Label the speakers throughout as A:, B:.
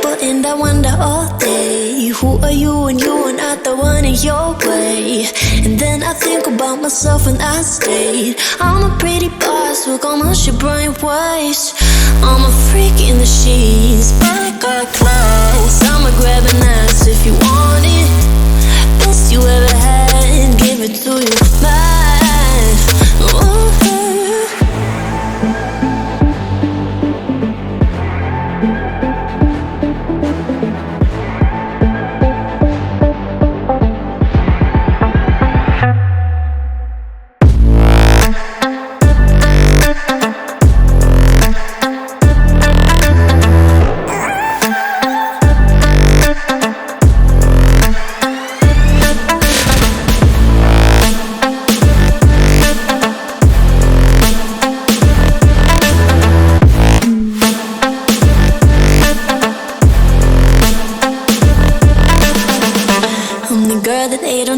A: beautiful and I wonder all day, who are you when you are not the one in your way? And then I think about myself when I stayed. I'm a pretty boss with almost your brain waves. I'm a freak in the sheets, but I got class. I'ma grab an ass if you want it. Best you ever had, give it to you, man. Ooh.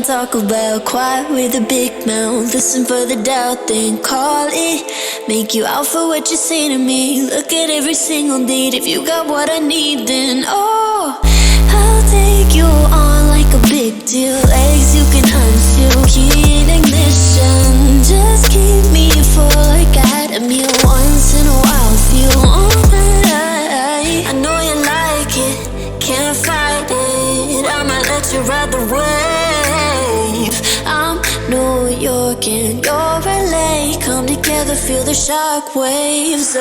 A: Talk about quiet with a big mouth. Listen for the doubt, then call it. Make you out for what you say to me. Look at every single date. If you got what I need, then oh, I'll take you on like a big deal. Legs you can unfeel, key in ignition. Just keep me full like I had a meal once in a while. Feel alright. I know you like it, can't fight it. I'ma let you ride the wave. I'm New York and you're LA. Come together, feel the shock waves.